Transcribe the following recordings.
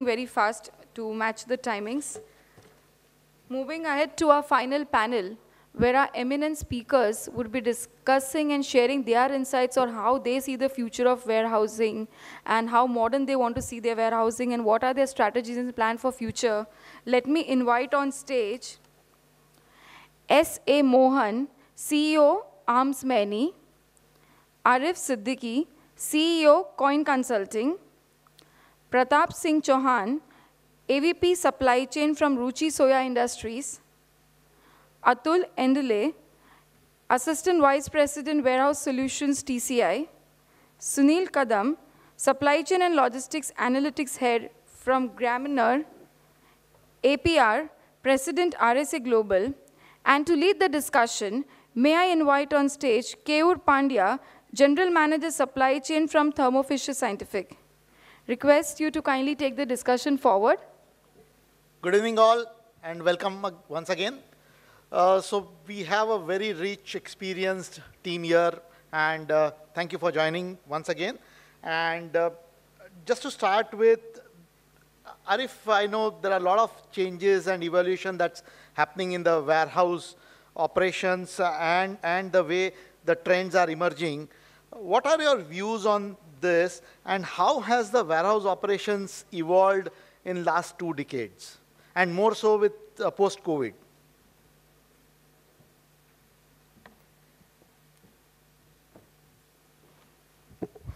very fast to match the timings. Moving ahead to our final panel, where our eminent speakers would be discussing and sharing their insights on how they see the future of warehousing and how modern they want to see their warehousing and what are their strategies and plan for future. Let me invite on stage S.A. Mohan, CEO, Arms Many, Arif Siddiqui, CEO, Coin Consulting, Pratap Singh Chauhan, AVP Supply Chain from Ruchi Soya Industries, Atul Endale, Assistant Vice President Warehouse Solutions TCI, Sunil Kadam, Supply Chain and Logistics Analytics Head from Gramener, APR, President RSA Global, and to lead the discussion, may I invite on stage Keyur Pandya, General Manager Supply Chain from Thermo Fisher Scientific. Request you to kindly take the discussion forward. Good evening all, and welcome once again. So we have a very rich, experienced team here, and thank you for joining once again. And just to start with, Arif, I know there are a lot of changes and evolution that's happening in the warehouse operations and the way the trends are emerging. What are your views on this, and how has the warehouse operations evolved in last 2 decades, and more so with post-COVID?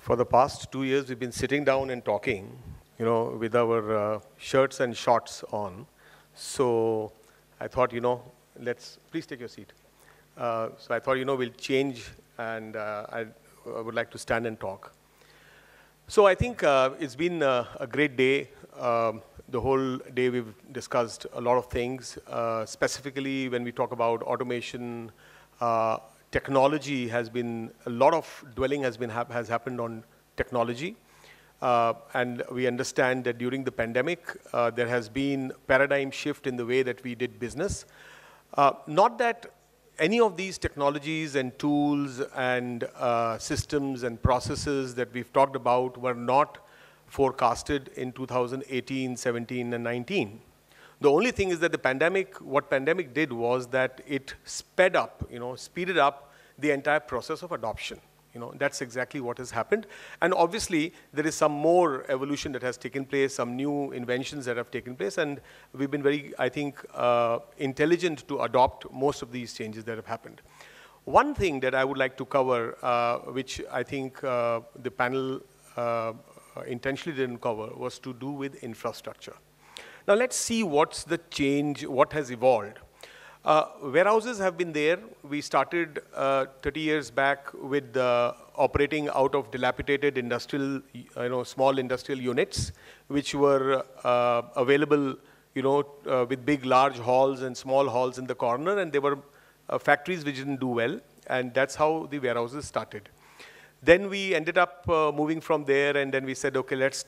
For the past 2 years, we've been sitting down and talking, with our shirts and shorts on. So I thought, please take your seat. So I thought, we'll change, and I would like to stand and talk. So I think it's been a great day. The whole day we've discussed a lot of things. Specifically, when we talk about automation, technology has been, a lot of dwelling has happened on technology. And we understand that during the pandemic, there has been paradigm shift in the way that we did business. Not that any of these technologies and tools and systems and processes that we've talked about were not forecasted in 2018, 17, and 19. The only thing is that what pandemic did was that it speeded up the entire process of adoption. That's exactly what has happened. And obviously, there is some more evolution that has taken place, some new inventions that have taken place, and we've been very, I think, intelligent to adopt most of these changes that have happened. One thing that I would like to cover, which I think the panel intentionally didn't cover, was to do with infrastructure. Now let's see what's the change, what has evolved. Warehouses have been there. We started 30 years back with operating out of dilapidated industrial, small industrial units, which were available, with big, large halls and small halls in the corner, and they were factories which didn't do well, and that's how the warehouses started. Then we ended up moving from there, and then we said, okay, let's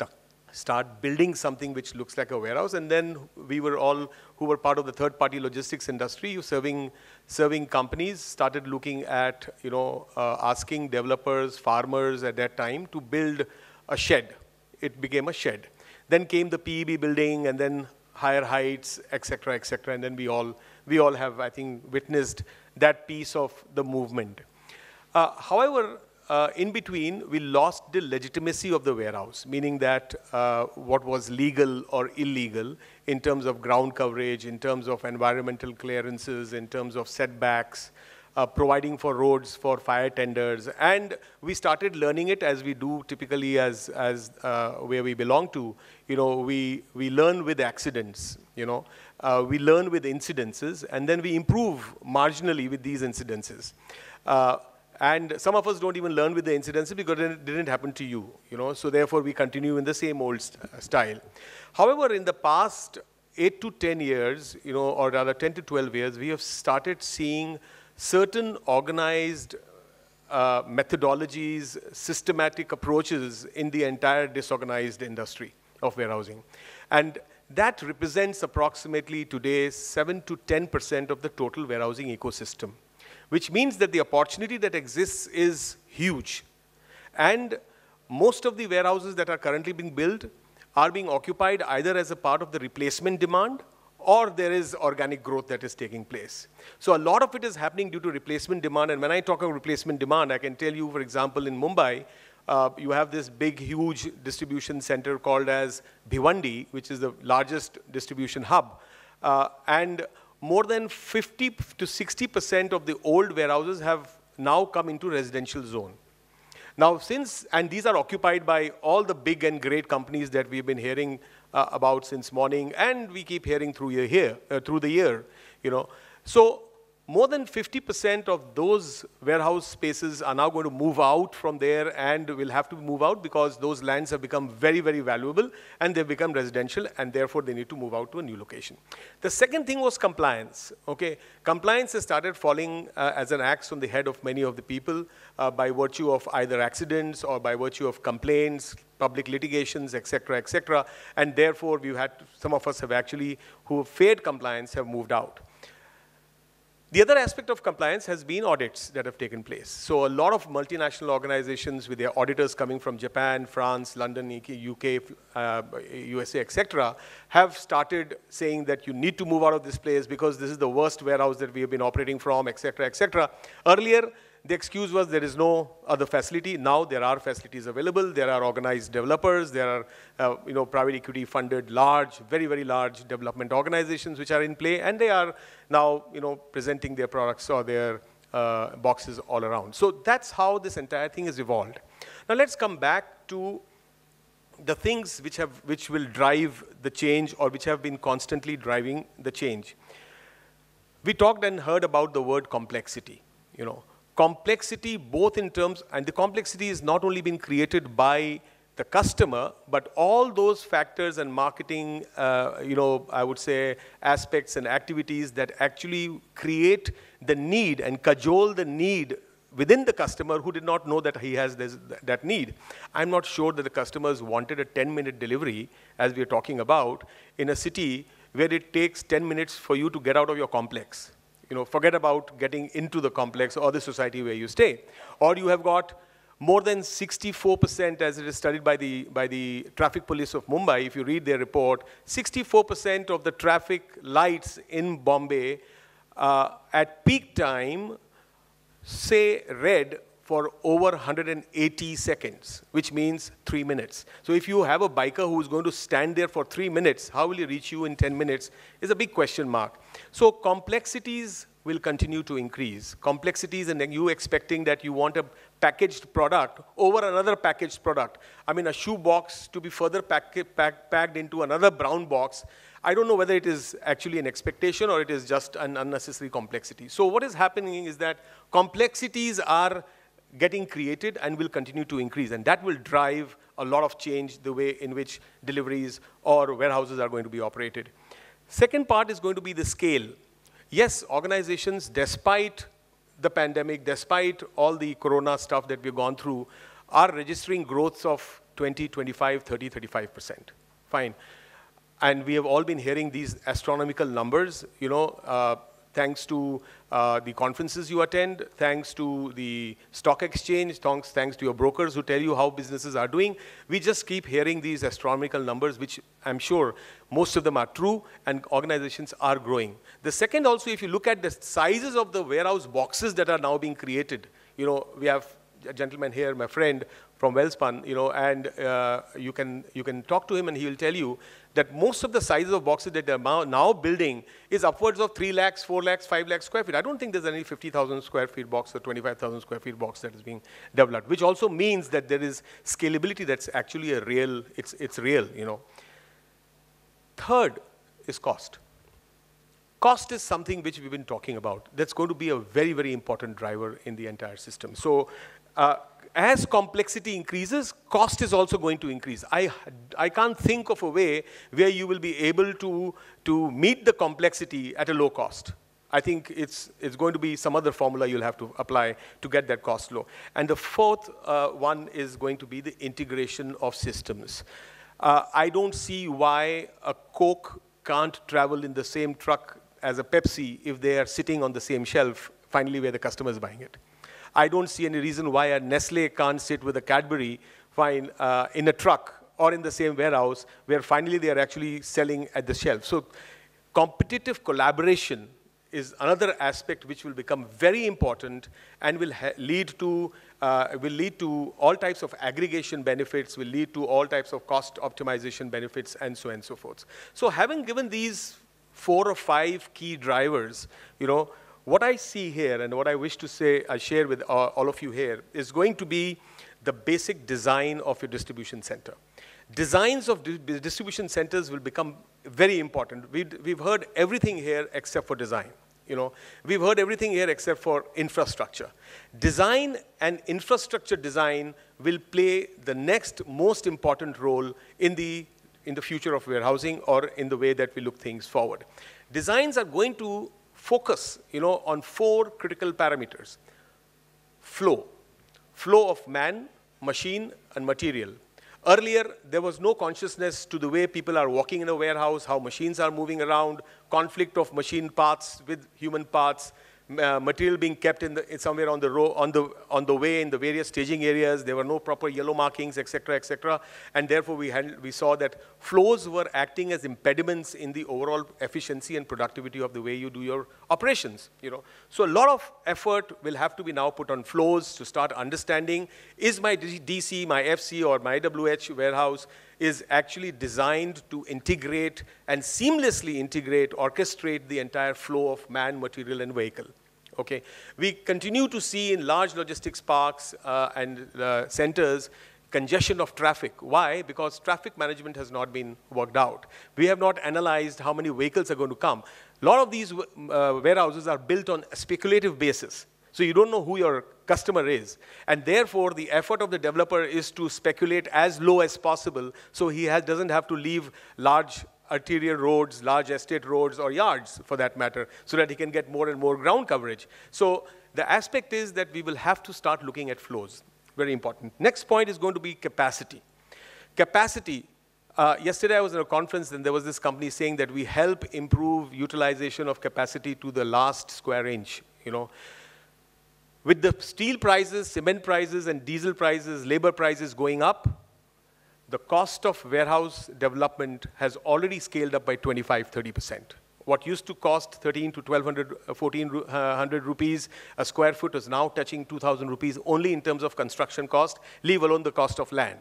start building something which looks like a warehouse. And then we were all, who were part of the third-party logistics industry, serving companies, started looking at, asking developers, farmers at that time to build a shed. It became a shed. Then came the PEB building, and then higher heights, et cetera, and then we all have, I think, witnessed that piece of the movement. However, in between, we lost the legitimacy of the warehouse, meaning that what was legal or illegal in terms of ground coverage, in terms of environmental clearances, in terms of setbacks, providing for roads for fire tenders. And we started learning it as we do typically as where we belong to. We learn with accidents, we learn with incidences, and then we improve marginally with these incidences. And some of us don't even learn with the incidences because it didn't happen to you, so therefore we continue in the same old style. However, in the past 8 to 10 years, or rather 10 to 12 years, we have started seeing certain organized methodologies, systematic approaches in the entire disorganized industry of warehousing. And that represents approximately today 7 to 10% of the total warehousing ecosystem, which means that the opportunity that exists is huge. And most of the warehouses that are currently being built are being occupied either as a part of the replacement demand or there is organic growth that is taking place. So a lot of it is happening due to replacement demand. And when I talk of replacement demand, I can tell you, for example, in Mumbai, you have this big, huge distribution center called as Bhiwandi, which is the largest distribution hub. And more than 50 to 60% of the old warehouses have now come into residential zone. Now, and these are occupied by all the big and great companies that we've been hearing about since morning, and we keep hearing through the year, you know. So more than 50% of those warehouse spaces are now going to move out from there and will have to move out because those lands have become very, very valuable and they've become residential and therefore they need to move out to a new location. The second thing was compliance, okay? Compliance has started falling as an axe on the head of many of the people by virtue of either accidents or by virtue of complaints, public litigations, et cetera, and therefore we've had, some of us have actually, who have failed compliance have moved out. The other aspect of compliance has been audits that have taken place. So a lot of multinational organizations with their auditors coming from Japan, France, London, UK, USA, etc., have started saying that you need to move out of this place because this is the worst warehouse that we have been operating from, etc., etc. Earlier, the excuse was there is no other facility. Now there are facilities available. There are organized developers. There are private equity funded large, very, very large development organizations which are in play, and they are now presenting their products or their boxes all around. So that's how this entire thing has evolved. Now let's come back to the things which will drive the change or which have been constantly driving the change. We talked and heard about the word complexity, Complexity both in terms, and the complexity is not only been created by the customer, but all those factors and marketing, I would say, aspects and activities that actually create the need and cajole the need within the customer who did not know that he has that need. I'm not sure that the customers wanted a 10-minute delivery, as we are talking about, in a city where it takes 10 minutes for you to get out of your complex. Forget about getting into the complex or the society where you stay. Or you have got more than 64%, as it is studied by the traffic police of Mumbai. If you read their report, 64% of the traffic lights in Bombay at peak time say red for over 180 seconds, which means 3 minutes. So if you have a biker who is going to stand there for 3 minutes, how will he reach you in 10 minutes is a big question mark. So complexities will continue to increase. Complexities, and then you expecting that you want a packaged product over another packaged product. I mean, a shoe box to be further packed into another brown box. I don't know whether it is actually an expectation or it is just an unnecessary complexity. So what is happening is that complexities are getting created and will continue to increase, and that will drive a lot of change the way in which deliveries or warehouses are going to be operated. Second part is going to be the scale. Yes, organizations, despite the pandemic, despite all the corona stuff that we've gone through, are registering growths of 20, 25, 30, 35%. Fine. And we have all been hearing these astronomical numbers, thanks to the conferences you attend, thanks to the stock exchange, thanks to your brokers who tell you how businesses are doing. We just keep hearing these astronomical numbers, which I'm sure most of them are true, and organizations are growing. The second also, if you look at the sizes of the warehouse boxes that are now being created, we have a gentleman here, my friend from Wellspun, and you can talk to him and he will tell you that most of the sizes of boxes that they're now building is upwards of 3 lakhs, 4 lakhs, 5 lakhs square feet. I don't think there's any 50,000 square feet box or 25,000 square feet box that is being developed, which also means that there is scalability that's actually a real, it's real, Third is cost. Cost is something which we've been talking about. That's going to be a very, very important driver in the entire system. So as complexity increases, cost is also going to increase. I can't think of a way where you will be able to meet the complexity at a low cost. I think it's going to be some other formula you'll have to apply to get that cost low. And the fourth one is going to be the integration of systems. I don't see why a Coke can't travel in the same truck as a Pepsi if they are sitting on the same shelf, finally where the customer is buying it. I don't see any reason why a Nestle can't sit with a Cadbury in a truck or in the same warehouse, where finally they are actually selling at the shelf. So competitive collaboration is another aspect which will become very important and will lead to all types of aggregation benefits, will lead to all types of cost optimization benefits, and so on and so forth. So having given these 4 or 5 key drivers, what I see here and what I wish to say, I share with all of you here, is going to be the basic design of your distribution center. Designs of distribution centers will become very important. We've heard everything here except for design. We've heard everything here except for infrastructure. Design and infrastructure design will play the next most important role in the future of warehousing, or in the way that we look things forward. Designs are going to focus, on 4 critical parameters. Flow of man, machine, and material. Earlier, there was no consciousness to the way people are walking in a warehouse, how machines are moving around, conflict of machine parts with human parts, material being kept somewhere on the way in the various staging areas. There were no proper yellow markings, etc., etc. And therefore, we saw that flows were acting as impediments in the overall efficiency and productivity of the way you do your operations. So a lot of effort will have to be now put on flows to start understanding, is my DC, my FC, or my WH warehouse is actually designed to integrate and seamlessly integrate, orchestrate the entire flow of man, material, and vehicle. Okay. We continue to see in large logistics parks and centers congestion of traffic. Why? Because traffic management has not been worked out. We have not analyzed how many vehicles are going to come. A lot of these warehouses are built on a speculative basis. So you don't know who your customer is. And therefore, the effort of the developer is to speculate as low as possible, so he doesn't have to leave large arterial roads, large estate roads, or yards, for that matter, so that he can get more and more ground coverage. So the aspect is that we will have to start looking at flows. Very important. Next point is going to be capacity. Capacity. Yesterday I was at a conference, and there was this company saying that we help improve utilization of capacity to the last square inch. With the steel prices, cement prices, and diesel prices, labor prices going up, the cost of warehouse development has already scaled up by 25–30%. What used to cost 1,300 to 1,200, 1,400 rupees a square foot is now touching 2,000 rupees only in terms of construction cost, leave alone the cost of land.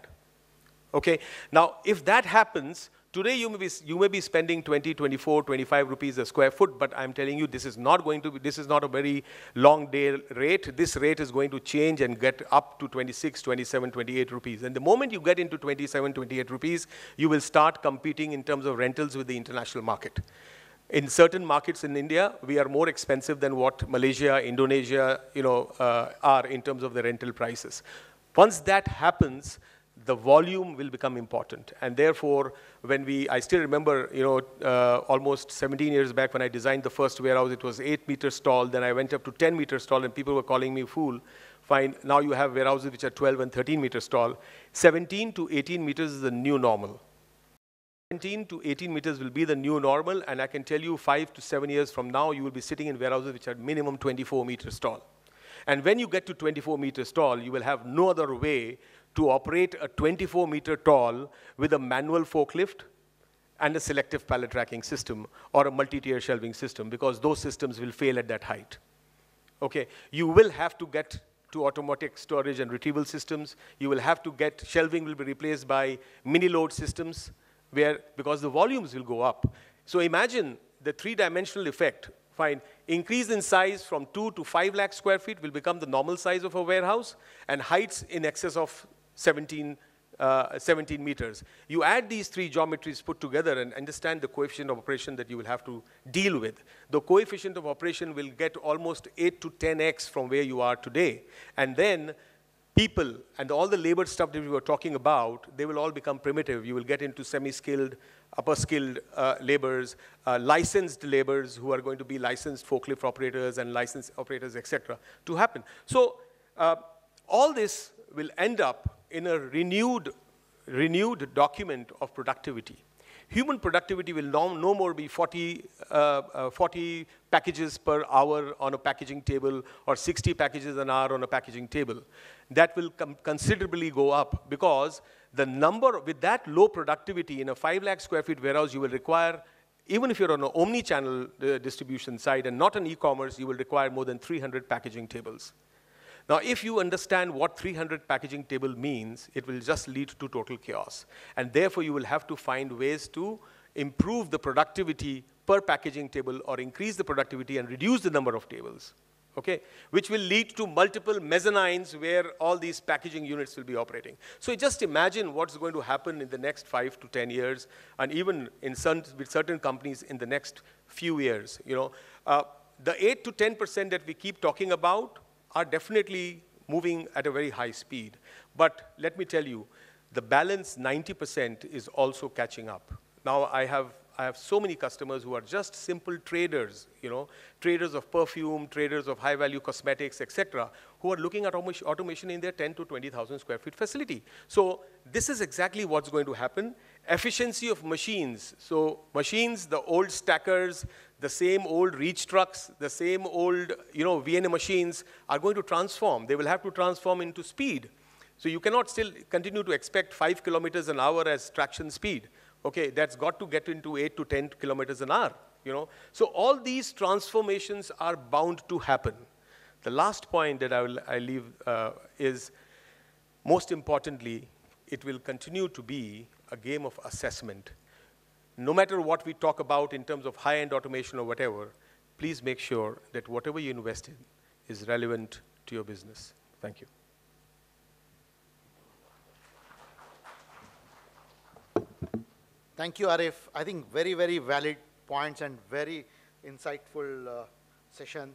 Okay? Now, if that happens, today you may be spending 20, 24, 25 rupees a square foot, but I'm telling you, this is not a very long day rate. This rate is going to change and get up to 26, 27, 28 rupees. And the moment you get into 27, 28 rupees, you will start competing in terms of rentals with the international market. In certain markets in India, we are more expensive than what Malaysia, Indonesia, are in terms of the rental prices. Once that happens, the volume will become important. And therefore, I still remember, almost 17 years back when I designed the first warehouse, it was 8 meters tall. Then I went up to 10 meters tall, and people were calling me a fool. Fine, now you have warehouses which are 12 and 13 meters tall. 17 to 18 meters is the new normal. 17 to 18 meters will be the new normal, and I can tell you 5 to 7 years from now, you will be sitting in warehouses which are minimum 24 meters tall. And when you get to 24 meters tall, you will have no other way to operate a 24-meter tall with a manual forklift and a selective pallet tracking system or a multi-tier shelving system, because those systems will fail at that height. Okay, you will have to get to automatic storage and retrieval systems. You will have to shelving will be replaced by mini-load systems, because the volumes will go up. So imagine the 3-dimensional effect. Fine. Increase in size from 2 to 5 lakh square feet will become the normal size of a warehouse, and heights in excess of 17 meters. You add these 3 geometries put together and understand the coefficient of operation that you will have to deal with. The coefficient of operation will get almost 8 to 10x from where you are today. And then people and all the labor stuff that we were talking about, they will all become primitive. You will get into semi-skilled, upper-skilled laborers, licensed laborers who are going to be licensed forklift operators and licensed operators, etc., to happen. So all this will end up in a renewed document of productivity. Human productivity will no more be 40 packages per hour on a packaging table or 60 packages an hour on a packaging table. That will considerably go up, because the number, with that low productivity in a 5 lakh square feet warehouse, you will require, even if you're on an omni-channel distribution side and not an e-commerce, you will require more than 300 packaging tables. Now, if you understand what 300 packaging table means, it will just lead to total chaos. And therefore, you will have to find ways to improve the productivity per packaging table or increase the productivity and reduce the number of tables, okay? Which will lead to multiple mezzanines where all these packaging units will be operating. So just imagine what's going to happen in the next 5 to 10 years, and even in with certain companies in the next few years, you know. The 8 to 10% that we keep talking about are definitely moving at a very high speed. But let me tell you, the balance 90% is also catching up. Now I have so many customers who are just simple traders, you know, traders of perfume, traders of high-value cosmetics, etc., who are looking at automation in their 10 to 20,000 square feet facility. So this is exactly what's going to happen. Efficiency of machines. So machines, the old stackers, the same old reach trucks, the same old, you know, VNA machines are going to transform. They will have to transform into speed. So you cannot still continue to expect 5 kilometers an hour as traction speed. Okay, that's got to get into 8 to 10 kilometers an hour, you know. So all these transformations are bound to happen. The last point that I leave is, most importantly, it will continue to be a game of assessment. No matter what we talk about in terms of high-end automation or whatever, please make sure that whatever you invest in is relevant to your business. Thank you. Thank you, Arif. I think very, very valid points and very insightful session.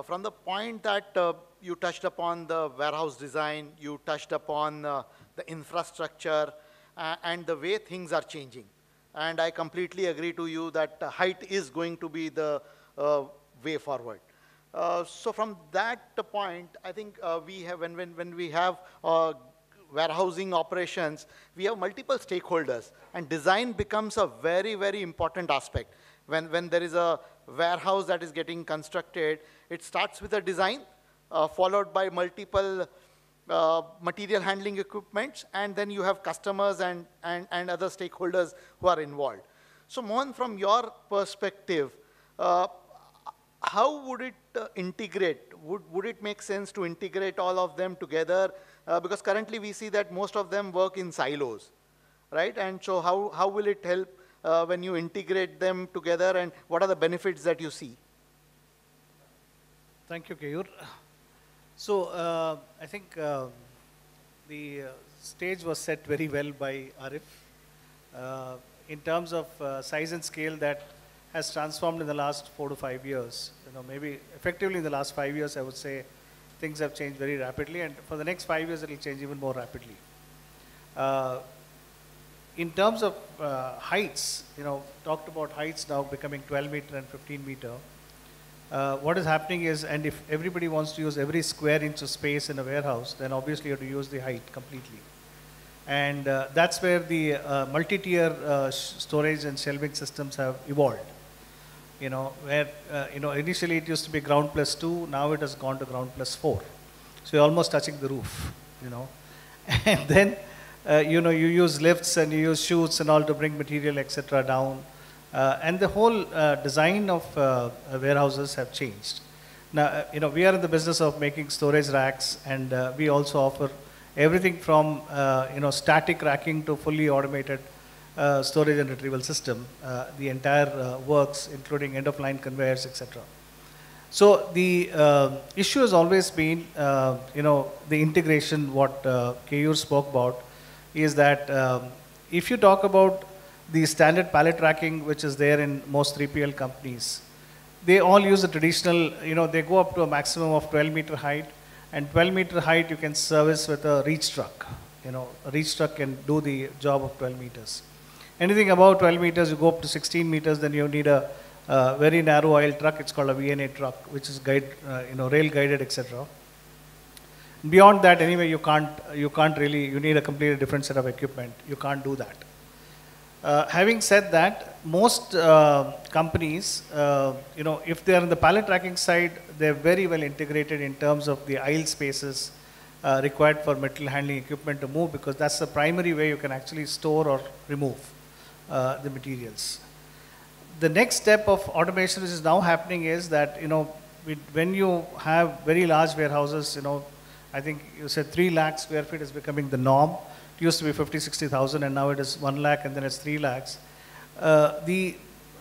From the point that you touched upon the warehouse design, you touched upon the infrastructure and the way things are changing. And I completely agree to you that height is going to be the way forward. So from that point, I think we have, when we have warehousing operations, we have multiple stakeholders, and design becomes a very, very important aspect. When there is a warehouse that is getting constructed, it starts with a design, followed by multiple material handling equipments, and then you have customers and other stakeholders who are involved. So Mohan, from your perspective, how would it integrate? Would it make sense to integrate all of them together? Because currently we see that most of them work in silos, right? And so how will it help when you integrate them together, and what are the benefits that you see? Thank you, Keyur. So I think the stage was set very well by Arif in terms of size and scale that has transformed in the last 4 to 5 years. You know, maybe effectively in the last 5 years, I would say things have changed very rapidly, and for the next 5 years, it will change even more rapidly. In terms of heights, you know, talked about heights now becoming 12 meter and 15 meter. What is happening is, and if everybody wants to use every square inch of space in a warehouse, then obviously you have to use the height completely. And that's where the multi-tier storage and shelving systems have evolved. You know, where, you know, initially it used to be ground plus 2, now it has gone to ground plus 4. So you're almost touching the roof, you know. And then, you know, you use lifts and you use chutes and all to bring material, etc. down. And the whole design of warehouses have changed. Now, you know, we are in the business of making storage racks, and we also offer everything from, you know, static racking to fully automated storage and retrieval system, the entire works, including end-of-line conveyors, etc. So the issue has always been, you know, the integration, what Keyur spoke about, is that if you talk about the standard pallet racking, which is there in most 3PL companies, they all use the traditional, you know, they go up to a maximum of 12-meter height, and 12-meter height you can service with a reach truck. You know, a reach truck can do the job of 12 meters. Anything above 12 meters, you go up to 16 meters, then you need a very narrow aisle truck. It's called a VNA truck, which is you know, rail guided, etc. Beyond that, anyway, you can't really, you need a completely different set of equipment. You can't do that. Having said that, most companies, you know, if they are in the pallet tracking side, they're very well integrated in terms of the aisle spaces, required for material handling equipment to move, because that's the primary way you can actually store or remove the materials. The next step of automation which is now happening is that, when you have very large warehouses, I think you said 3 lakh square feet is becoming the norm. It used to be 50, 60,000, and now it is 1 lakh, and then it's 3 lakhs. The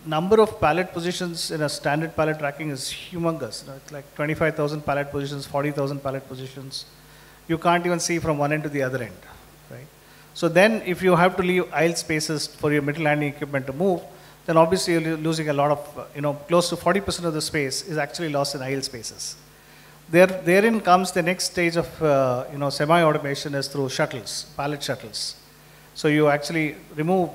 number of pallet positions in a standard pallet tracking is humongous. It's like 25,000 pallet positions, 40,000 pallet positions. You can't even see from one end to the other end, right? So then if you have to leave aisle spaces for your material handling equipment to move, then obviously you're losing a lot of, close to 40% of the space is actually lost in aisle spaces. Therein comes the next stage of, semi-automation is through shuttles, pallet shuttles. So you actually remove,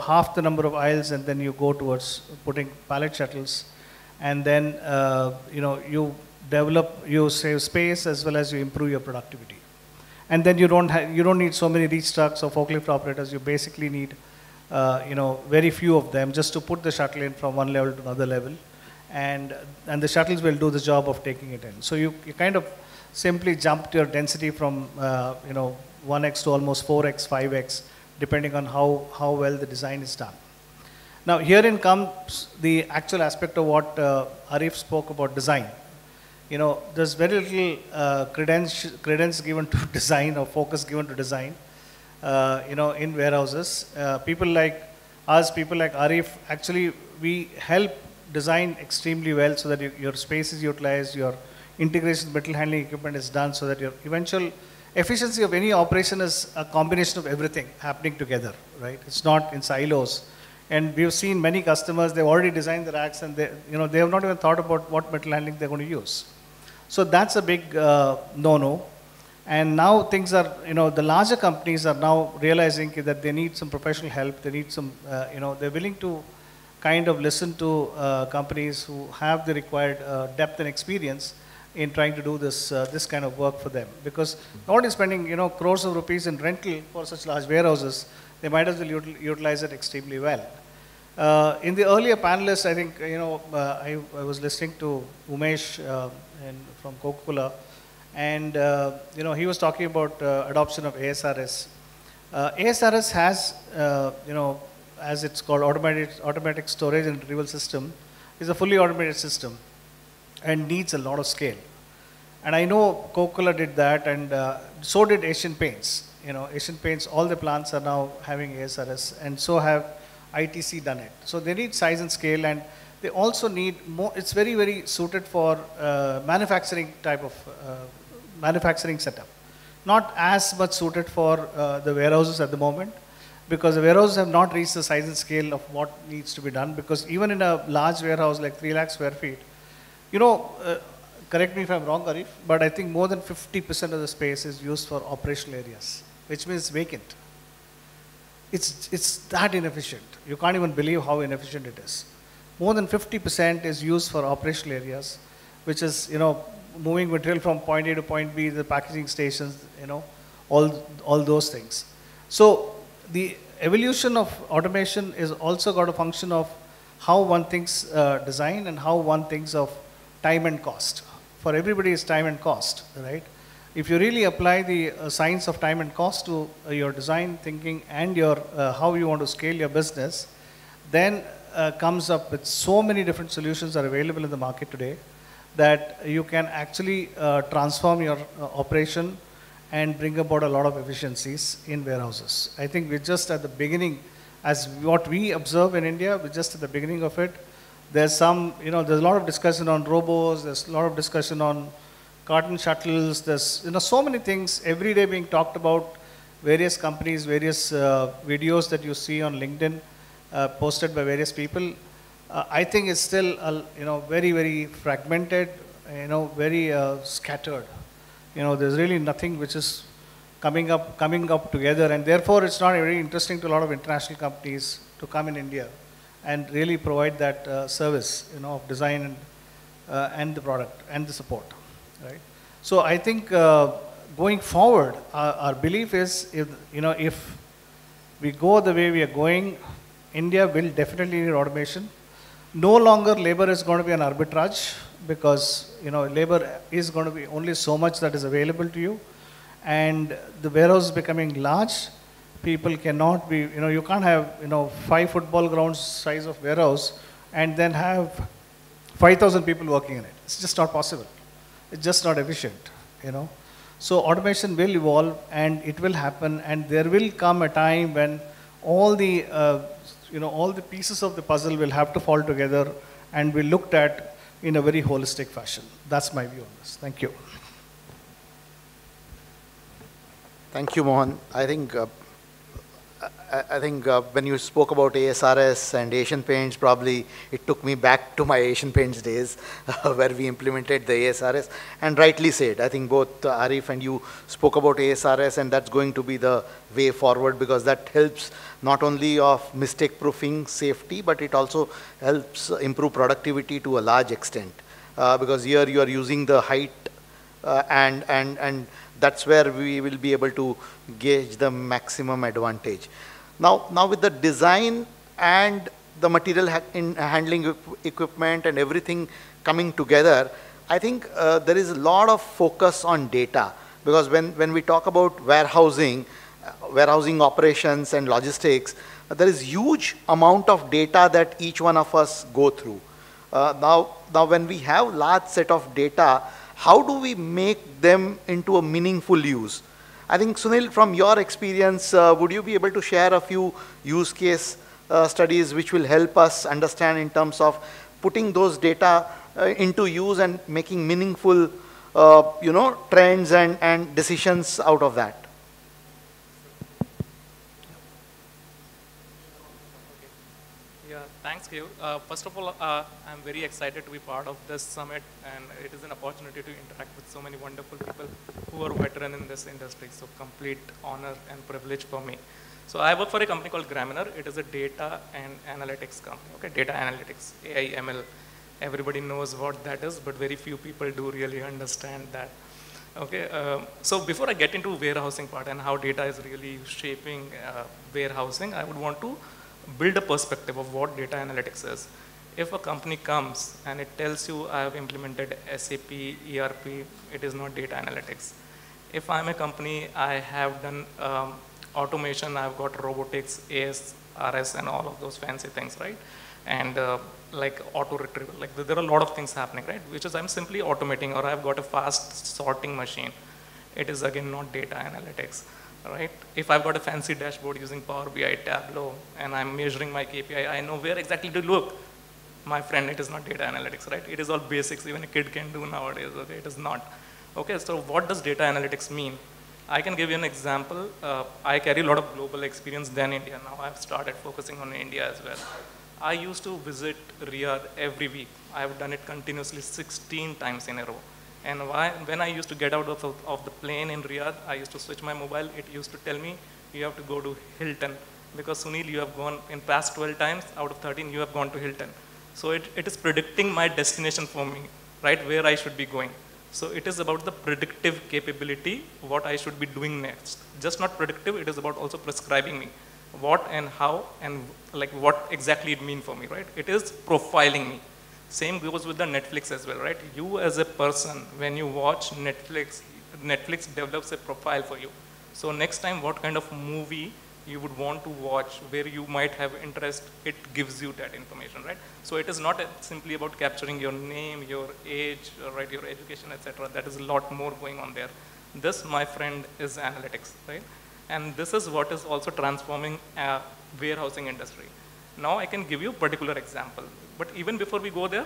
half the number of aisles, and then you go towards putting pallet shuttles, and then, you save space as well as you improve your productivity. And then you don't need so many reach trucks or forklift operators. You basically need, very few of them just to put the shuttle in from one level to another level, and the shuttles will do the job of taking it in. So you kind of simply jumped your density from 1x to almost 4x, 5x, depending on how well the design is done. Now herein comes the actual aspect of what Arif spoke about design. There's very little credence given to design or focus given to design, in warehouses. People like us, people like Arif, actually we help design extremely well so that your space is utilized, your integration with material handling equipment is done, so that your eventual efficiency of any operation is a combination of everything happening together, right? It's not in silos. And we've seen many customers, they've already designed the racks, and they have not even thought about what material handling they're going to use. So that's a big no-no. And now things are, the larger companies are now realizing that they need some professional help. They need some, they're willing to kind of listen to companies who have the required depth and experience in trying to do this kind of work for them. Because not only spending, crores of rupees in rental for such large warehouses, they might as well utilize it extremely well. In the earlier panelists, I think, I was listening to Umesh from Coca-Cola, and he was talking about adoption of ASRS. ASRS has, as it's called, automatic storage and retrieval system, is a fully automated system and needs a lot of scale. And I know Coca-Cola did that, and so did Asian Paints. Asian Paints, all the plants are now having ASRS, and so have ITC done it. So they need size and scale, and they also need more. It's very, very suited for manufacturing type of manufacturing setup. Not as much suited for the warehouses at the moment, because the warehouses have not reached the size and scale of what needs to be done. Because even in a large warehouse like 3 lakh square feet, correct me if I'm wrong, Arif, but I think more than 50% of the space is used for operational areas, which means vacant. It's that inefficient. You can't even believe how inefficient it is. More than 50% is used for operational areas, which is, moving material from point A to point B, the packaging stations, all those things. So the evolution of automation is also got a function of how one thinks design and how one thinks of time and cost. For everybody, it's time and cost, right? If you really apply the science of time and cost to your design thinking and your how you want to scale your business, then comes up with so many different solutions are available in the market today that you can actually transform your operation and bring about a lot of efficiencies in warehouses. I think we're just at the beginning, as what we observe in India, we're just at the beginning of it. There's some, there's a lot of discussion on robots, there's a lot of discussion on carton shuttles, there's, so many things every day being talked about, various companies, various videos that you see on LinkedIn, posted by various people. I think it's still, very, very fragmented, very scattered. There's really nothing which is coming up together, and therefore it's not very interesting to a lot of international companies to come in India and really provide that service, of design and the product and the support, right? So I think going forward, our belief is if we go the way we are going, India will definitely need automation. No longer labor is going to be an arbitrage, because labor is going to be only so much that is available to you, and the warehouse is becoming large. People cannot be, you can't have, 5 football grounds size of warehouse and then have 5,000 people working in it. It's just not possible. It's just not efficient. So automation will evolve and it will happen, and there will come a time when all the, all the pieces of the puzzle will have to fall together and be looked at in a very holistic fashion. That's my view on this. Thank you. Thank you, Mohan. I think when you spoke about ASRS and Asian Paints, probably it took me back to my Asian Paints days where we implemented the ASRS, and rightly said. I think both Arif and you spoke about ASRS, and that's going to be the way forward, because that helps not only of mistake proofing safety, but it also helps improve productivity to a large extent, because here you are using the height and that's where we will be able to gauge the maximum advantage. Now with the design and the material handling equipment and everything coming together, I think there is a lot of focus on data, because when we talk about warehousing operations and logistics, there is huge amount of data that each one of us go through. Now when we have large set of data, how do we make them into a meaningful use? I think, Sunil, from your experience, would you be able to share a few use case studies which will help us understand in terms of putting those data into use and making meaningful trends and decisions out of that? Thanks, Keyur. First of all, I'm very excited to be part of this summit, and it is an opportunity to interact with so many wonderful people who are veteran in this industry. So complete honor and privilege for me. So I work for a company called Graminer. It is a data and analytics company. Okay, data analytics, AI, ML. Everybody knows what that is, but very few people do really understand that. Okay, so before I get into warehousing part and how data is really shaping warehousing, I would want to build a perspective of what data analytics is. If a company comes and it tells you I have implemented SAP, ERP, it is not data analytics. If I'm a company, I have done automation, I've got robotics, AS, RS, and all of those fancy things, right? And like auto retrieval, like there are a lot of things happening, right? Which is I'm simply automating, or I've got a fast sorting machine. It is again not data analytics. Right? If I've got a fancy dashboard using Power BI, Tableau, and I'm measuring my KPI, I know where exactly to look. My friend, it is not data analytics, right? It is all basics, even a kid can do nowadays, okay? It is not. Okay, so what does data analytics mean? I can give you an example. I carry a lot of global experience than India. Now I've started focusing on India as well. I used to visit Riyadh every week. I've done it continuously 16 times in a row. And when I used to get out of the plane in Riyadh, I used to switch my mobile. It used to tell me, you have to go to Hilton. Because Sunil, you have gone in past 12 times, out of 13, you have gone to Hilton. So it is predicting my destination for me, right, where I should be going. So it is about the predictive capability, what I should be doing next. Just not predictive, it is about also prescribing me what and how and like what exactly it means for me, right? It is profiling me. Same goes with the Netflix as well, right? You as a person, when you watch Netflix develops a profile for you. So next time, what kind of movie you would want to watch, where you might have interest, it gives you that information, right? So it is not simply about capturing your name, your age, right, your education, etc. That is a lot more going on there. This, my friend, is analytics, right? And this is what is also transforming warehousing industry. Now I can give you a particular example. But even before we go there,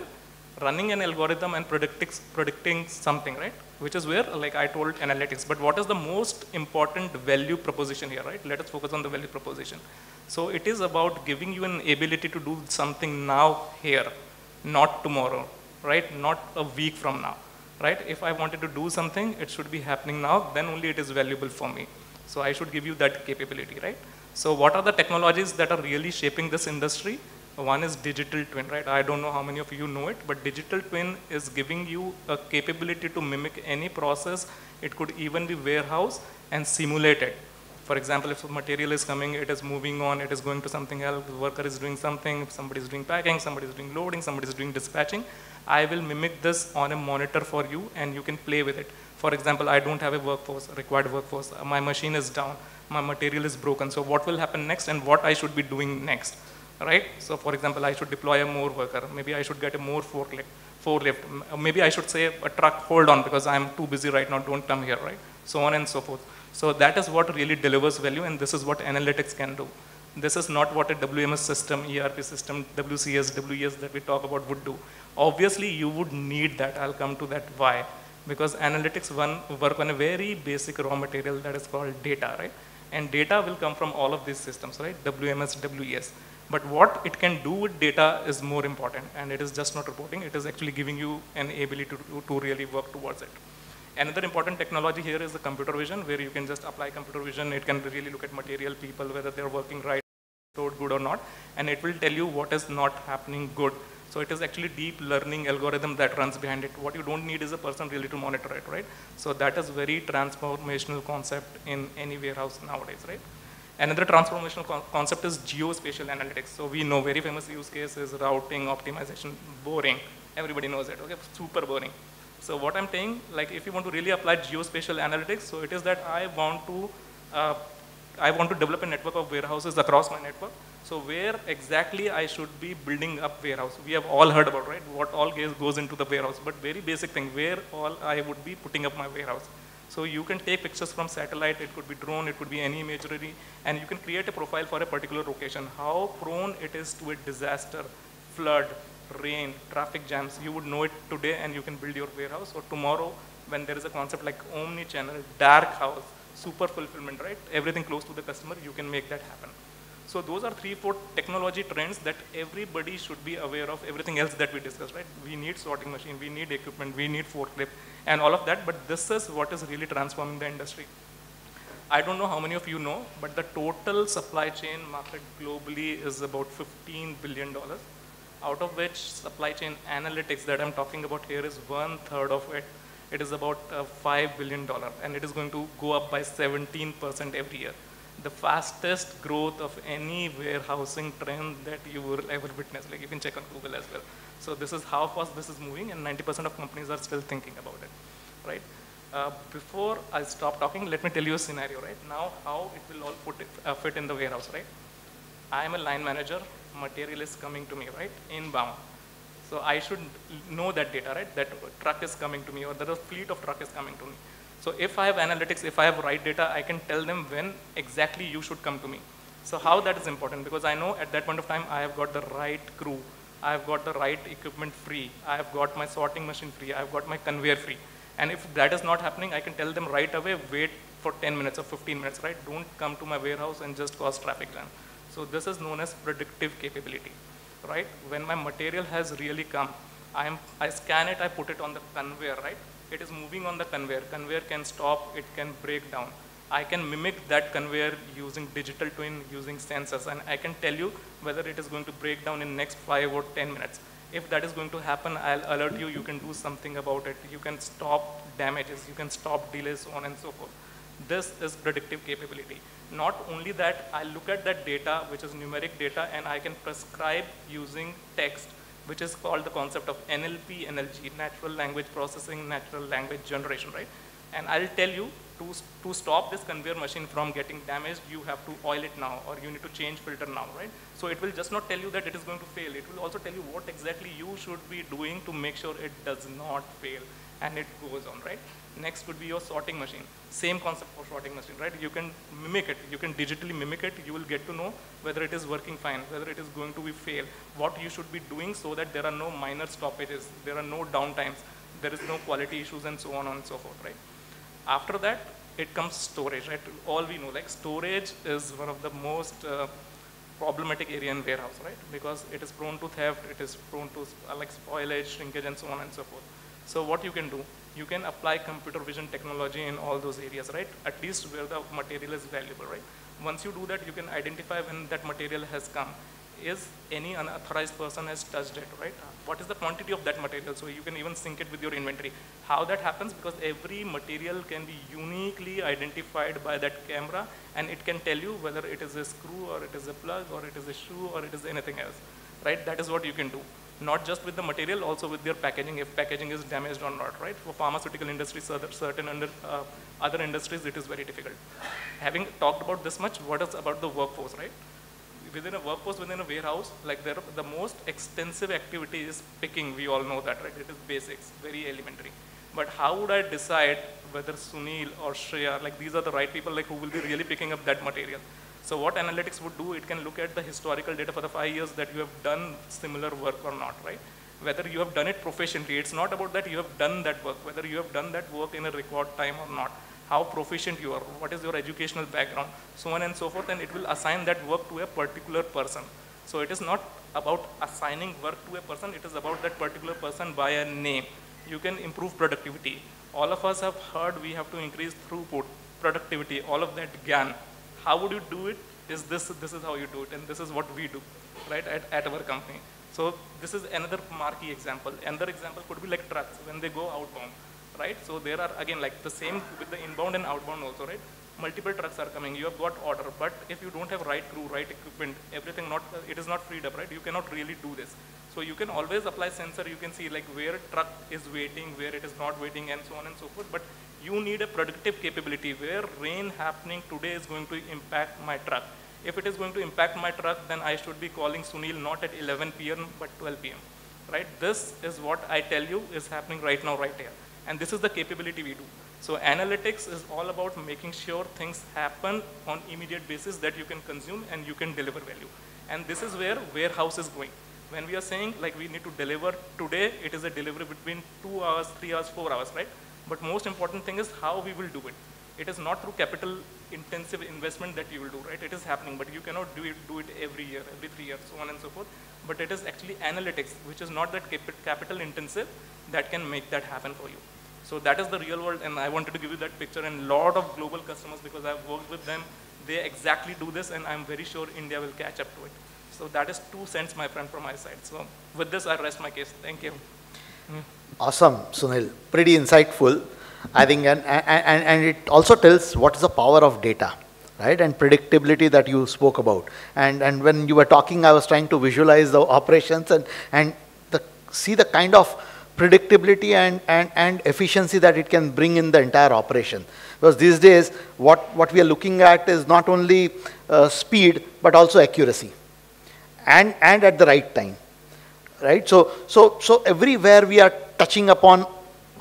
running an algorithm and predicting something, right? Which is where, like I told, analytics. But what is the most important value proposition here, right? Let us focus on the value proposition. So it is about giving you an ability to do something now, here, not tomorrow, right? Not a week from now, right? If I wanted to do something, it should be happening now, then only it is valuable for me. So I should give you that capability, right? So what are the technologies that are really shaping this industry? One is digital twin, right? I don't know how many of you know it, but digital twin is giving you a capability to mimic any process. It could even be warehouse and simulate it. For example, if a material is coming, it is moving on, it is going to something else, the worker is doing something, somebody is doing packing, somebody is doing loading, somebody is doing dispatching. I will mimic this on a monitor for you and you can play with it. For example, I don't have a required workforce. My machine is down, my material is broken. So what will happen next and what I should be doing next, right? So for example, I should deploy a more worker. Maybe I should get a more forklift. Maybe I should say a truck, hold on because I'm too busy right now, don't come here, right? So on and so forth. So that is what really delivers value, and this is what analytics can do. This is not what a WMS system, ERP system, WCS, WES that we talk about would do. Obviously, you would need that. I'll come to that why. Because analytics work on a very basic raw material that is called data, right? And data will come from all of these systems, right? WMS, WES. But what it can do with data is more important, and it is just not reporting. It is actually giving you an ability to really work towards it. Another important technology here is the computer vision, where you can just apply computer vision. It can really look at material, people, whether they're working right, good or not, and it will tell you what is not happening good. So it is actually deep learning algorithm that runs behind it. What you don't need is a person really to monitor it, right? So that is very transformational concept in any warehouse nowadays, right? Another transformational concept is geospatial analytics. So we know very famous use case is routing, optimization, boring. Everybody knows it, okay? Super boring. So what I'm saying, like if you want to really apply geospatial analytics, so it is that I want to develop a network of warehouses across my network. So where exactly I should be building up warehouse. We have all heard about, right, what all goes into the warehouse, but very basic thing, where all I would be putting up my warehouse. So you can take pictures from satellite, it could be drone, it could be any imagery, and you can create a profile for a particular location. How prone it is to a disaster, flood, rain, traffic jams, you would know it today and you can build your warehouse. Or tomorrow, when there is a concept like omni-channel, dark house, super fulfillment, right? Everything close to the customer, you can make that happen. So those are 3-4 technology trends that everybody should be aware of, everything else that we discussed, right? We need sorting machine, we need equipment, we need forklift, and all of that, but this is what is really transforming the industry. I don't know how many of you know, but the total supply chain market globally is about $15 billion. Out of which supply chain analytics that I'm talking about here is 1/3 of it. It is about $5 billion, and it is going to go up by 17% every year. The fastest growth of any warehousing trend that you will ever witness. Like you can check on Google as well. So this is how fast this is moving, and 90% of companies are still thinking about it, right? Before I stop talking, let me tell you a scenario, right? Now, how it will all fit in the warehouse, right? I am a line manager. Material is coming to me, right, inbound. So I should know that data, right, that truck is coming to me or that a fleet of truck is coming to me. So if I have analytics, if I have right data, I can tell them when exactly you should come to me. So how that is important, because I know at that point of time, I have got the right crew, I have got the right equipment free, I have got my sorting machine free, I have got my conveyor free. And if that is not happening, I can tell them right away, wait for 10 minutes or 15 minutes, right? Don't come to my warehouse and just cause traffic jam. So this is known as predictive capability, right? When my material has really come, I scan it, I put it on the conveyor, right? It is moving on the conveyor. Conveyor can stop, it can break down. I can mimic that conveyor using digital twin, using sensors, and I can tell you whether it is going to break down in next 5 or 10 minutes. If that is going to happen, I'll alert you, you can do something about it. You can stop damages, you can stop delays, so on and so forth. This is predictive capability. Not only that, I look at that data, which is numeric data, and I can prescribe using text, which is called the concept of NLP, NLG, natural language processing, natural language generation, right? And I'll tell you, to stop this conveyor machine from getting damaged, you have to oil it now, or you need to change filter now, right? So it will just not tell you that it is going to fail. It will also tell you what exactly you should be doing to make sure it does not fail, and it goes on, right? Next would be your sorting machine. Same concept for sorting machine, right? You can mimic it. You can digitally mimic it. You will get to know whether it is working fine, whether it is going to be fail, what you should be doing so that there are no minor stoppages, there are no downtimes, there is no quality issues, and so on and so forth, right? After that, it comes storage, right? All we know, like storage is one of the most problematic area in warehouse, right? Because it is prone to theft, it is prone to like spoilage, shrinkage, and so on and so forth. So what you can do, you can apply computer vision technology in all those areas, right? At least where the material is valuable, right? Once you do that, you can identify when that material has come. is any unauthorized person has touched it, right? What is the quantity of that material? So you can even sync it with your inventory. How that happens? Because every material can be uniquely identified by that camera, and it can tell you whether it is a screw or it is a plug or it is a shoe or it is anything else, right? That is what you can do. Not just with the material, also with your packaging, if packaging is damaged or not, right? For pharmaceutical industries, certain other industries, it is very difficult. Having talked about this much, what is about the workforce, right? Within a workforce, within a warehouse, like the most extensive activity is picking. We all know that, right? It is basics, very elementary. But how would I decide whether Sunil or Shreya, like these are the right people, like who will be really picking up that material? So what analytics would do, it can look at the historical data for the 5 years that you have done similar work or not, right? Whether you have done it proficiently. It's not about that you have done that work, whether you have done that work in a record time or not, how proficient you are, what is your educational background, so on and so forth, and it will assign that work to a particular person. So it is not about assigning work to a person, it is about that particular person by a name. You can improve productivity. All of us have heard we have to increase throughput, productivity, all of that GAN. How would you do it? This is how you do it, and this is what we do, right, at our company. So this is another marquee example. Another example could be like trucks when they go outbound, right? So there are, again, like the same with the inbound and outbound also, right? Multiple trucks are coming, you have got order, but if you don't have right crew, right equipment, everything it is not freed up, right? You cannot really do this. So you can always apply sensor, you can see like where truck is waiting, where it is not waiting, and so on and so forth, but you need a predictive capability where rain happening today is going to impact my truck. If it is going to impact my truck, then I should be calling Sunil not at 11 p.m. but 12 p.m. Right? This is what I tell you is happening right now, right here. And this is the capability we do. So analytics is all about making sure things happen on immediate basis that you can consume and you can deliver value. And this is where warehouse is going. When we are saying like we need to deliver today, it is a delivery between 2 hours, 3 hours, 4 hours, right? But most important thing is how we will do it. It is not through capital intensive investment that you will do, right? It is happening, but you cannot do it every year, every 3 years, so on and so forth. But it is actually analytics, which is not that capital intensive, that can make that happen for you. So that is the real world, and I wanted to give you that picture, and a lot of global customers, because I've worked with them, they exactly do this, and I'm very sure India will catch up to it. So that is 2 cents, my friend, from my side. So with this, I rest my case. Thank you. Awesome, Sunil. Pretty insightful, I think, and it also tells what is the power of data, right? And predictability that you spoke about. And when you were talking, I was trying to visualize the operations and see the kind of predictability and efficiency that it can bring in the entire operation. Because these days, what we are looking at is not only speed, but also accuracy, and at the right time. Right, so everywhere we are touching upon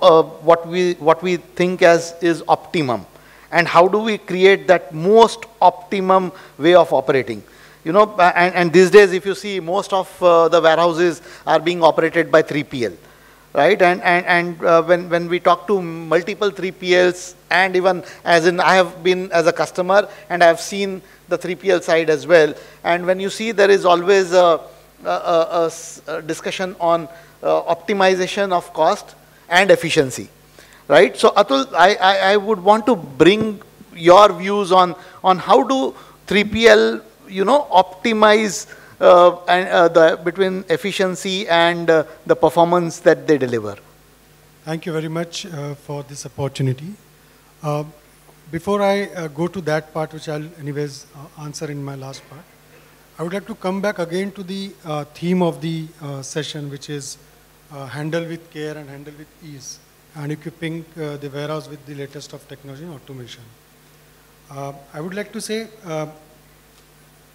what we think as is optimum, and how do we create that most optimum way of operating. You know, and these days, if you see, most of the warehouses are being operated by 3PL, right? And when we talk to multiple 3PLs, and even as in I have been as a customer and I have seen the 3PL side as well, and when you see, there is always a discussion on optimization of cost and efficiency, right? So Atul, I would want to bring your views on how do 3PL, you know, optimize between efficiency and the performance that they deliver. Thank you very much for this opportunity. Before I go to that part, which I'll anyways answer in my last part, I would like to come back again to the theme of the session, which is handle with care and handle with ease, and equipping the warehouse with the latest of technology and automation. I would like to say,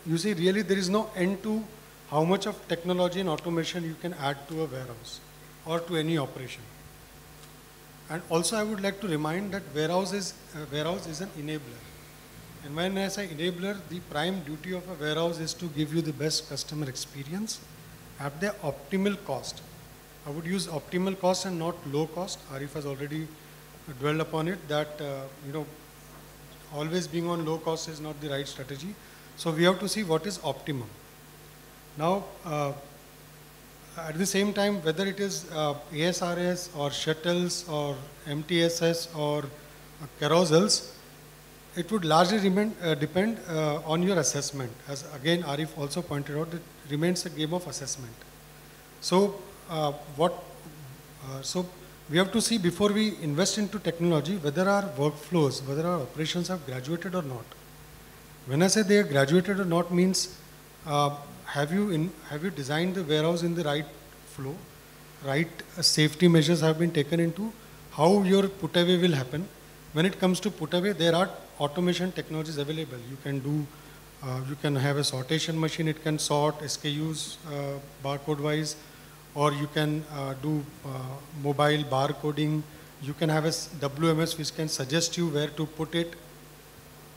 you see, really there is no end to how much of technology and automation you can add to a warehouse or to any operation. And also I would like to remind that warehouse is an enabler. And when I say enabler, the prime duty of a warehouse is to give you the best customer experience at the optimal cost. I would use optimal cost and not low cost. Arif has already dwelled upon it, that you know, always being on low cost is not the right strategy. So we have to see what is optimum. Now, at the same time, whether it is ASRS or shuttles or MTSS or carousels, it would largely depend on your assessment. As again, Arif also pointed out, it remains a game of assessment. So, so we have to see before we invest into technology whether our workflows, whether our operations have graduated or not. When I say they are graduated or not means, have you designed the warehouse in the right flow, right safety measures have been taken into, how your put away will happen. When it comes to put away, there are automation technologies available. You can do, you can have a sortation machine, it can sort SKUs barcode wise, or you can do mobile barcoding. You can have a WMS which can suggest you where to put it.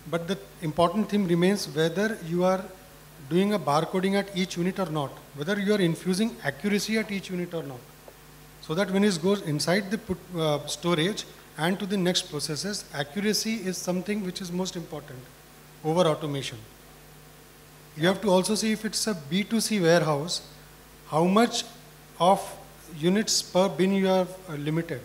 But the important thing remains whether you are doing a barcoding at each unit or not, whether you are infusing accuracy at each unit or not. So that when it goes inside the storage and to the next processes, accuracy is something which is most important over automation. You have to also see if it's a B2C warehouse, how much of units per bin you have limited.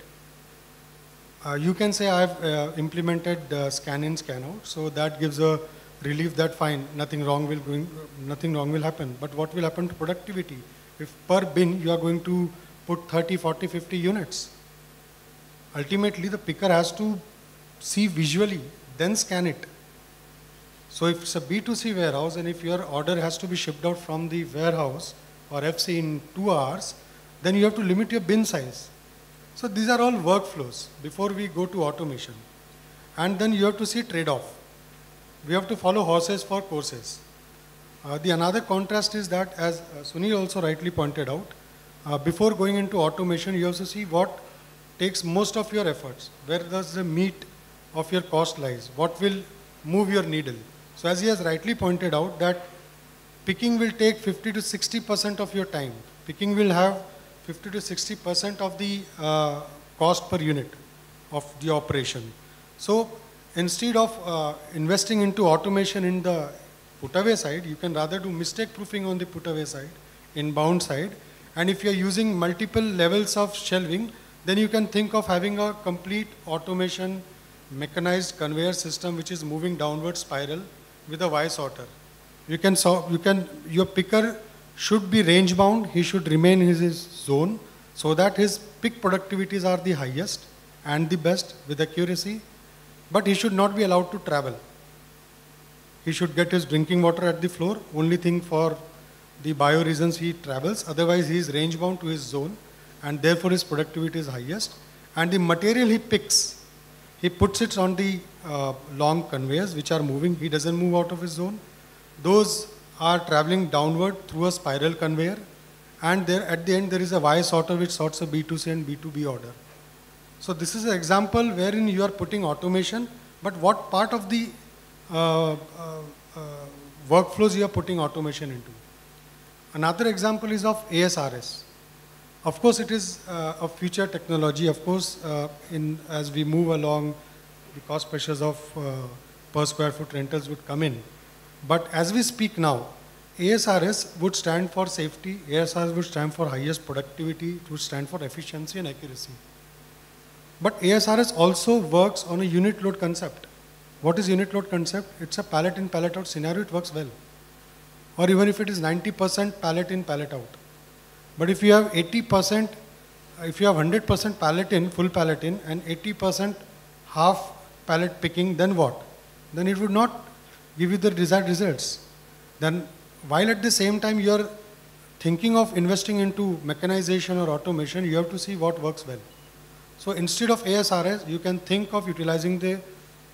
You can say I've implemented scan in, scan out, so that gives a relief that fine, nothing wrong will happen. But what will happen to productivity? If per bin you are going to put 30, 40, 50 units, ultimately the picker has to see visually, then scan it. So if it's a B2C warehouse and if your order has to be shipped out from the warehouse or FC in 2 hours, then you have to limit your bin size. So these are all workflows before we go to automation. And then you have to see trade-off. We have to follow horses for courses. The another contrast is that, as Sunil also rightly pointed out, before going into automation, you have to see what takes most of your efforts. Where does the meat of your cost lies? What will move your needle? So as he has rightly pointed out that picking will take 50 to 60% of your time. Picking will have 50 to 60% of the cost per unit of the operation. So instead of investing into automation in the put away side, you can rather do mistake proofing on the put away side, inbound side. And if you are using multiple levels of shelving, then you can think of having a complete automation mechanized conveyor system which is moving downward spiral with a Y sorter. Your picker should be range bound, he should remain in his zone so that his pick productivities are the highest and the best with accuracy, but he should not be allowed to travel. He should get his drinking water at the floor, only thing for the bio reasons he travels, otherwise he is range bound to his zone and therefore his productivity is highest. And the material he picks, he puts it on the long conveyors which are moving, he doesn't move out of his zone. Those are traveling downward through a spiral conveyor, and there at the end there is a Y sorter which sorts a B2C and B2B order. So this is an example wherein you are putting automation, but what part of the workflows you are putting automation into. Another example is of ASRS. Of course it is a future technology. Of course as we move along, the cost pressures of per square foot rentals would come in. But as we speak now, ASRS would stand for safety, ASRS would stand for highest productivity, it would stand for efficiency and accuracy. But ASRS also works on a unit load concept. What is unit load concept? It's a pallet in, pallet out scenario, it works well. Or even if it is 90% pallet in, pallet out. But if you have 80%, if you have 100% pallet in, full pallet in, and 80% half pallet picking, then what? Then it would not give you the desired results. Then while at the same time you are thinking of investing into mechanization or automation, you have to see what works well. So instead of ASRS, you can think of utilizing the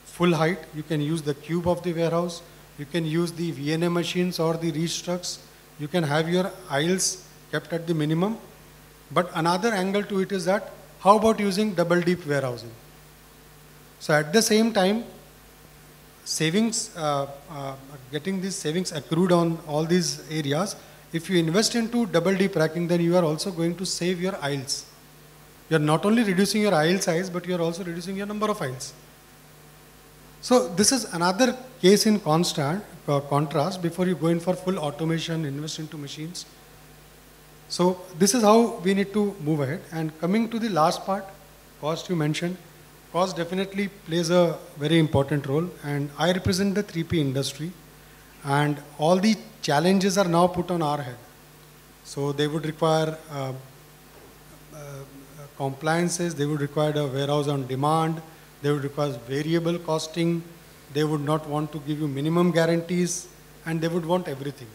full height, you can use the cube of the warehouse, you can use the VNA machines or the reach trucks, you can have your aisles kept at the minimum. But another angle to it is that, how about using double deep warehousing? So at the same time, savings, getting these savings accrued on all these areas, if you invest into double deep racking, then you are also going to save your aisles. You are not only reducing your aisle size, but you are also reducing your number of aisles. So this is another case in contrast before you go in for full automation, invest into machines. So this is how we need to move ahead. And coming to the last part, cost you mentioned, cost definitely plays a very important role, and I represent the 3P industry, and all the challenges are now put on our head. So they would require compliances, they would require a warehouse on demand, they would require variable costing, they would not want to give you minimum guarantees, and they would want everything.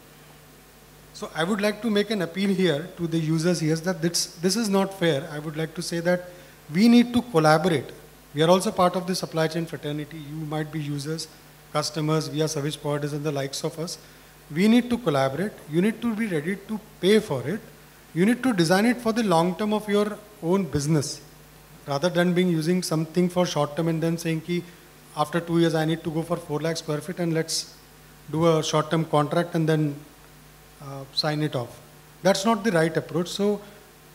So I would like to make an appeal here to the users here that this is not fair. I would like to say that we need to collaborate. We are also part of the supply chain fraternity. You might be users, customers, we are service providers and the likes of us. We need to collaborate. You need to be ready to pay for it. You need to design it for the long term of your own business, rather than being using something for short term and then saying ki after 2 years I need to go for 4 lakh square feet and let's do a short term contract and then sign it off. That's not the right approach. So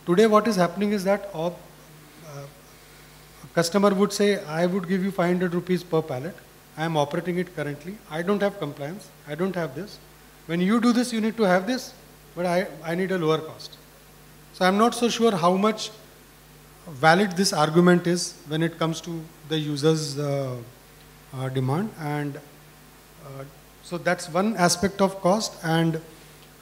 today what is happening is that a customer would say, I would give you 500 rupees per pallet. I am operating it currently. I don't have compliance. I don't have this. When you do this, you need to have this, but I need a lower cost. So I'm not so sure how much valid this argument is when it comes to the user's demand. And so that's one aspect of cost. And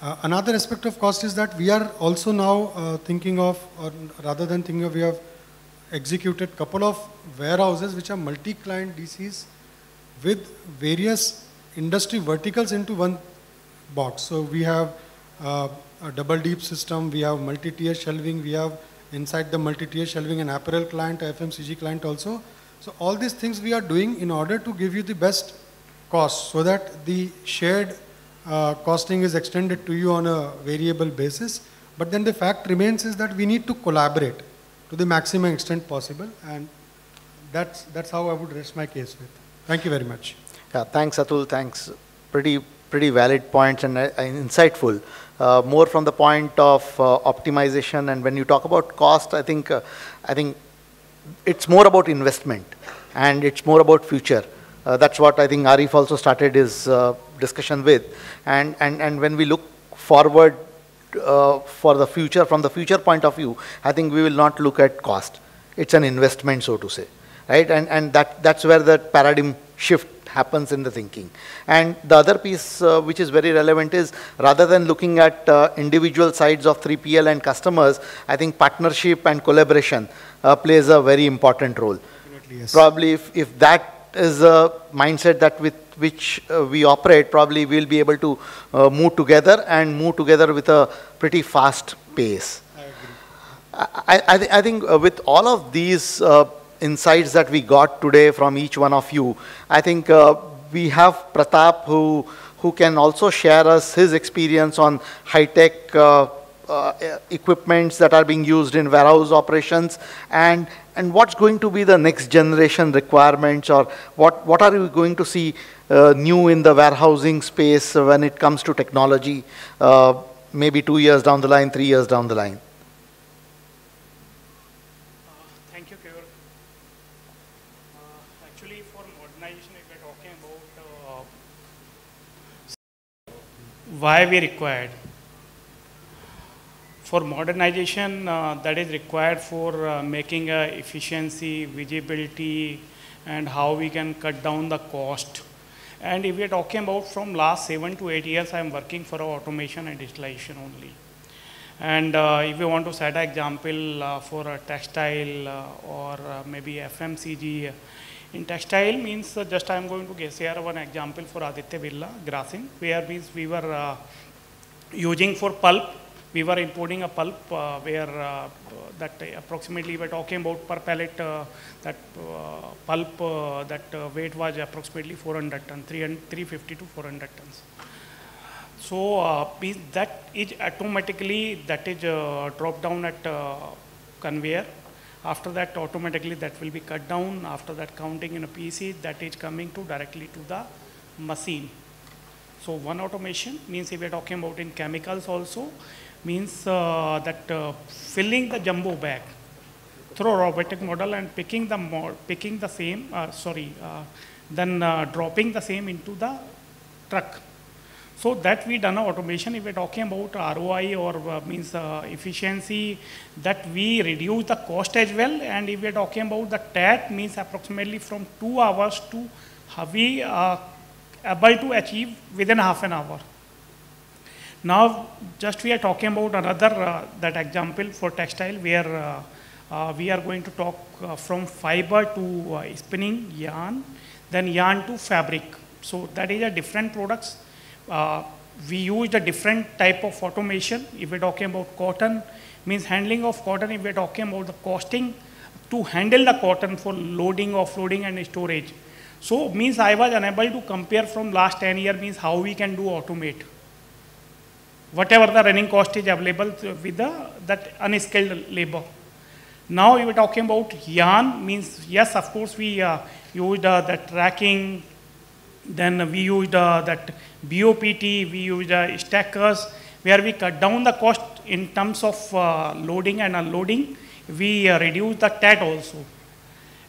another aspect of cost is that we are also now thinking of, or rather than thinking of, we have executed a couple of warehouses which are multi-client DCs with various industry verticals into one box. So we have a double deep system, we have multi-tier shelving, we have inside the multi-tier shelving an apparel client, a FMCG client also. So all these things we are doing in order to give you the best cost so that the shared costing is extended to you on a variable basis. But then the fact remains is that we need to collaborate to the maximum extent possible, and that's how I would rest my case with. Thank you very much. Yeah, thanks Atul, thanks. Pretty valid points and insightful. More from the point of optimization, and when you talk about cost, I think it's more about investment and it's more about future. That's what I think Arif also started his discussion with. And when we look forward for the future, from the future point of view, I think we will not look at cost. It's an investment, so to say, right? And that's where the paradigm shift happens in the thinking. And the other piece which is very relevant is, rather than looking at individual sides of 3PL and customers, I think partnership and collaboration plays a very important role. Definitely, yes. Probably if that is a mindset that with which we operate, probably we'll be able to move together and move together with a pretty fast pace. I agree. I think with all of these insights that we got today from each one of you, I think we have Pratap who can also share us his experience on high-tech equipments that are being used in warehouse operations, and what's going to be the next generation requirements, or what are you going to see new in the warehousing space when it comes to technology, maybe 2 years down the line, 3 years down the line. Thank you, Kevin. Actually, for modernization, if we're talking about why we required. For modernization, that is required for making efficiency, visibility, and how we can cut down the cost. And if we are talking about from last 7 to 8 years, I am working for automation and digitalization only. And if you want to set an example for a textile or maybe FMCG, in textile means just I am going to share one example for Aditya Birla Grasim, where means we were using for pulp. We were importing a pulp where that approximately we were talking about per pallet that pulp that weight was approximately 400 tons, 350 to 400 tons. So that is automatically dropped down at conveyor. After that, automatically that will be cut down. After that, counting in a PC, that is coming to directly to the machine. So one automation means if we are talking about in chemicals also, means that filling the jumbo bag through robotic model and picking the same, then dropping the same into the truck. So that we done a automation. If we're talking about ROI or means efficiency, that we reduce the cost as well. And if we're talking about the TAT, means approximately from 2 hours to we able to achieve within half an hour. Now, just we are talking about another that example for textile where we are going to talk from fiber to spinning yarn, then yarn to fabric. So that is a different products. We use a different type of automation. If we're talking about cotton, means handling of cotton. If we're talking about the costing to handle the cotton for loading, offloading, and storage. So means I was unable to compare from last 10 years means how we can do automate. Whatever the running cost is available with that unskilled labor. Now we were talking about yarn, means yes, of course we used the tracking, then we used that BOPT, we used stackers, where we cut down the cost in terms of loading and unloading. We reduce the TAT also.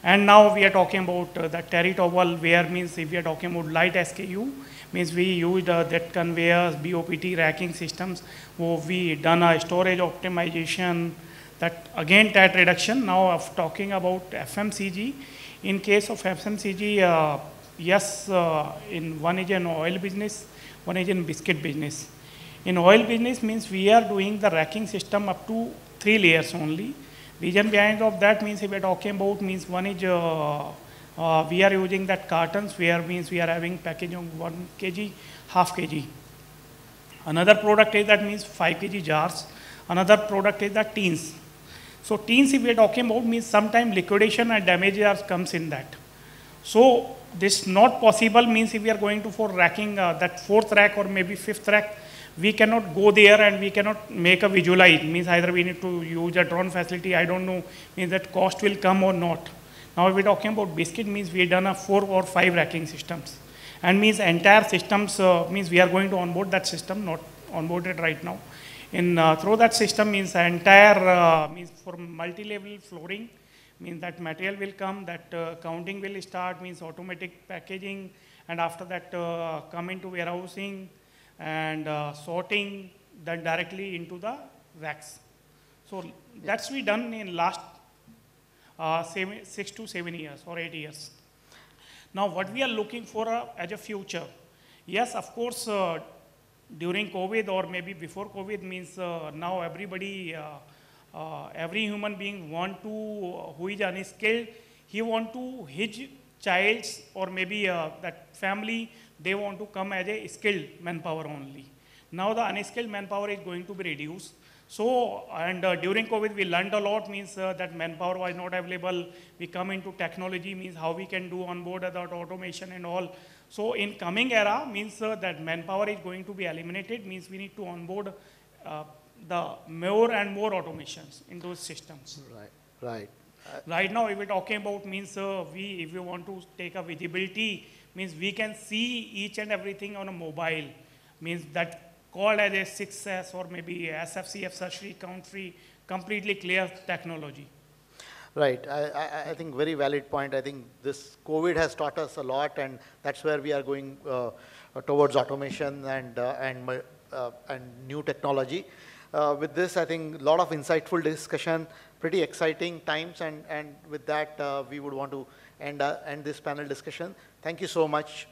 And now we are talking about the terry towel, where means if we are talking about light SKU, means we used that conveyors, BOPT racking systems, we done a storage optimization, that again TAT reduction. Now of talking about FMCG, in case of FMCG, yes, in one is an oil business, one is in biscuit business. In oil business means we are doing the racking system up to 3 layers only. Reason behind of that means if we are talking about means one is we are using that cartons where means we are having packaging of 1 kg, half kg. Another product is that means 5 kg jars. Another product is the tins. So tins if we are talking about means sometime liquidation and damages comes in that. So this not possible means if we are going to for racking that 4th rack or maybe 5th rack, we cannot go there and we cannot make a visualize, means either we need to use a drone facility, I don't know, means that cost will come or not. Now if we're talking about biscuit means we done a 4 or 5 racking systems. And means entire systems means we are going to onboard that system, not onboarded right now. In through that system means entire means for multi-level flooring, means that material will come, that counting will start, means automatic packaging, and after that come into warehousing and sorting, then directly into the racks. So that's we done in last 6 to 7 years or 8 years. Now what we are looking for as a future, yes, of course, during COVID or maybe before COVID means now everybody, every human being want to, who is unskilled, he want to his child's or maybe that family, they want to come as a skilled manpower only. Now the unskilled manpower is going to be reduced. So, and during COVID we learned a lot, means that manpower was not available. We come into technology, means how we can do on board that automation and all. So in coming era means that manpower is going to be eliminated, means we need to onboard the more and more automations in those systems. Right. Right now, if we're talking about means if we want to take a visibility, means we can see each and everything on a mobile, means that called as a 6S or maybe SFCF search free, count free, completely clear technology. Right. I think very valid point. I think this COVID has taught us a lot, and that's where we are going towards automation and new technology. With this, I think a lot of insightful discussion, pretty exciting times, and with that, we would want to end this panel discussion. Thank you so much